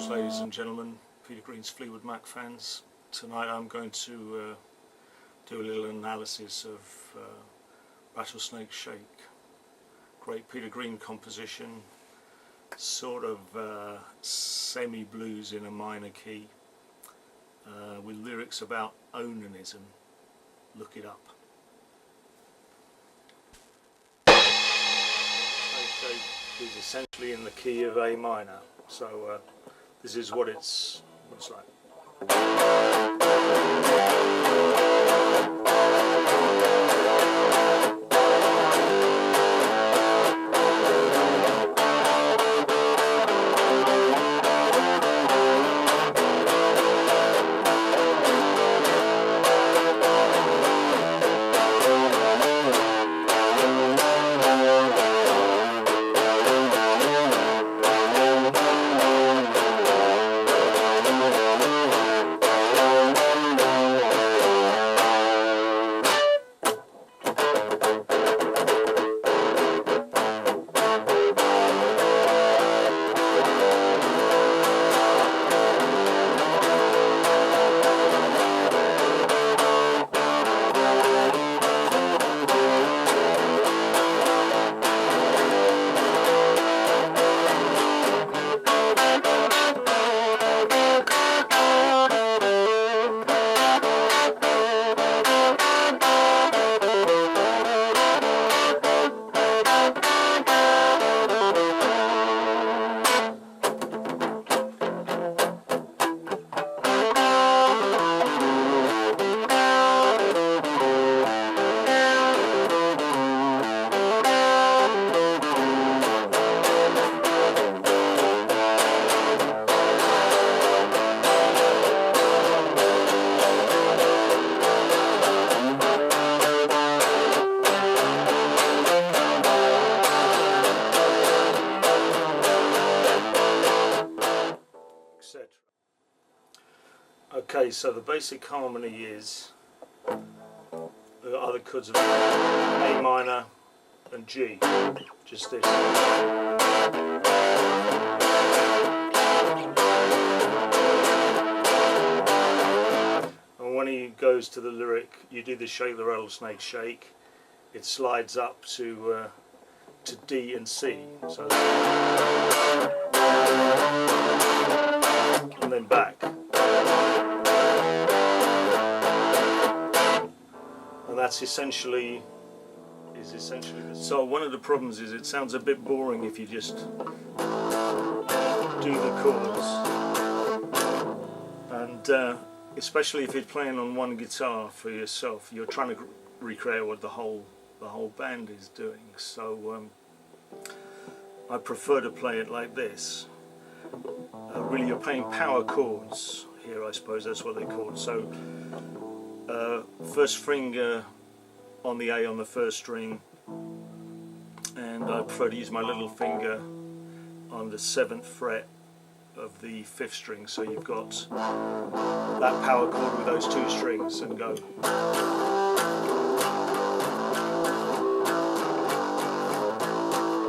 Ladies and gentlemen, Peter Green's Fleetwood Mac fans. Tonight I'm going to do a little analysis of Rattlesnake Shake. Great Peter Green composition, sort of semi-blues in a minor key, with lyrics about onanism. Look it up. Rattlesnake Shake is essentially in the key of A minor, so this is what it's like. Okay, so the basic harmony is the other chords of A minor and G, just this. And when he goes to the lyric, you do the shake, the rattlesnake shake, it slides up to D and C, so and then back. And that's essentially so one of the problems is it sounds a bit boring if you just do the chords, and especially if you're playing on one guitar for yourself, you're trying to recreate what the whole band is doing. So I prefer to play it like this. Really, you're playing power chords here, I suppose that's what they're called. So first finger on the A on the first string, and I prefer to use my little finger on the 7th fret of the 5th string, so you've got that power chord with those two strings, and go.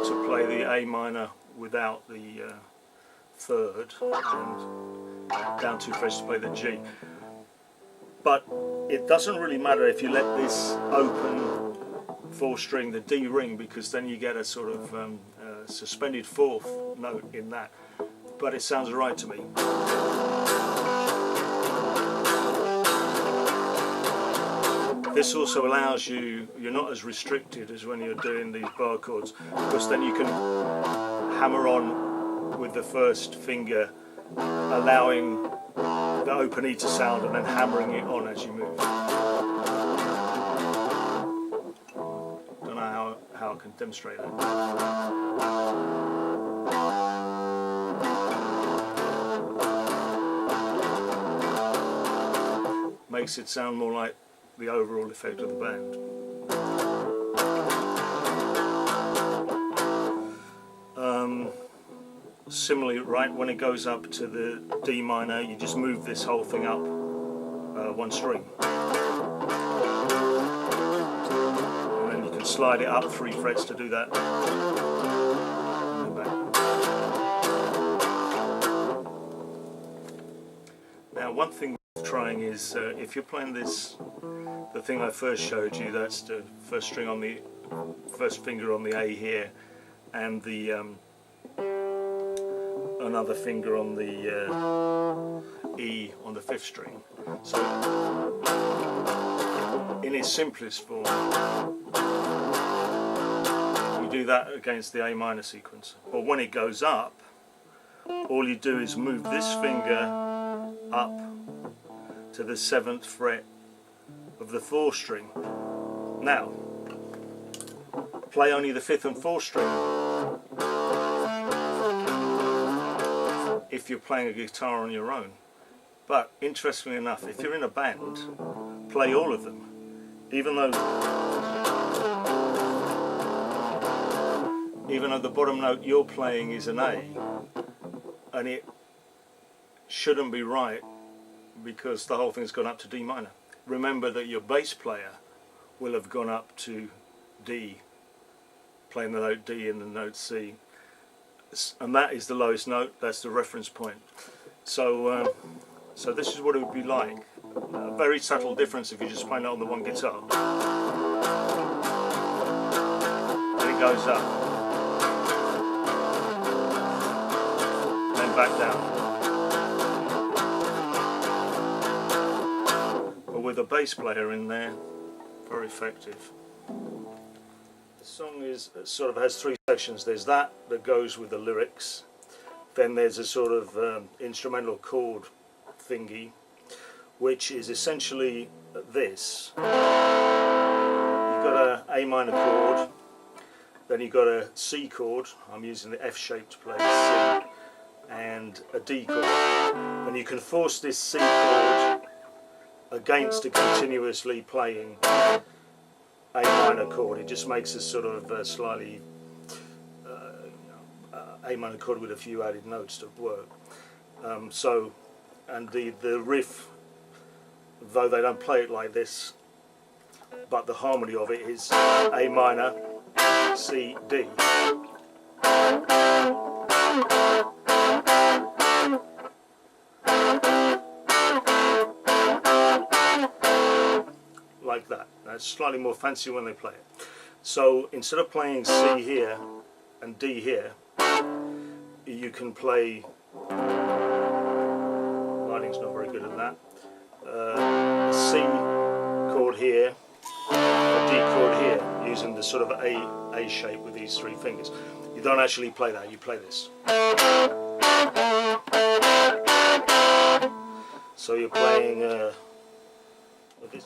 To play the A minor without the 3rd, and down 2 frets to play the G. But it doesn't really matter if you let this open 4th string, the D ring, because then you get a sort of suspended 4th note in that. But it sounds right to me. This also allows you, you're not as restricted as when you're doing these bar chords, because then you can hammer on with the first finger, allowing the open E to sound and then hammering it on as you move. Don't know how I can demonstrate that. Makes it sound more like the overall effect of the band. Similarly, right when it goes up to the D minor, you just move this whole thing up one string. slide it up 3 frets to do that. And then back. Now one thing worth trying is if you're playing this, the thing I first showed you, that's the first string on the first finger on the A here, and the another finger on the E on the 5th string. So in its simplest form, you do that against the A minor sequence. But when it goes up, all you do is move this finger up to the 7th fret of the 4th string. Now, play only the 5th and 4th string if you're playing a guitar on your own. But interestingly enough, if you're in a band, play all of them. Even though the bottom note you're playing is an A, and it shouldn't be right because the whole thing's gone up to D minor. Remember that your bass player will have gone up to D, playing the note D and the note C, and that is the lowest note, that's the reference point. So so this is what it would be like. A very subtle difference if you're just playing it on the one guitar. And it goes up, then back down. But with a bass player in there, very effective. The song sort of has 3 sections. There's that goes with the lyrics. Then there's a sort of instrumental chord thingy, which is essentially this. You've got a A minor chord, then you've got a C chord, I'm using the F shape to play the C, and a D chord. And you can force this C chord against a continuously playing A minor chord. It just makes a sort of slightly A minor chord with a few added notes to work. And the riff, though they don't play it like this, but the harmony of it is A minor, C, D. Like that. That's slightly more fancy when they play it. So instead of playing C here and D here, you can play, lighting's not very good at that, C chord here, a D chord here, using the sort of A shape with these 3 fingers. You don't actually play that, you play this. So you're playing, look at this.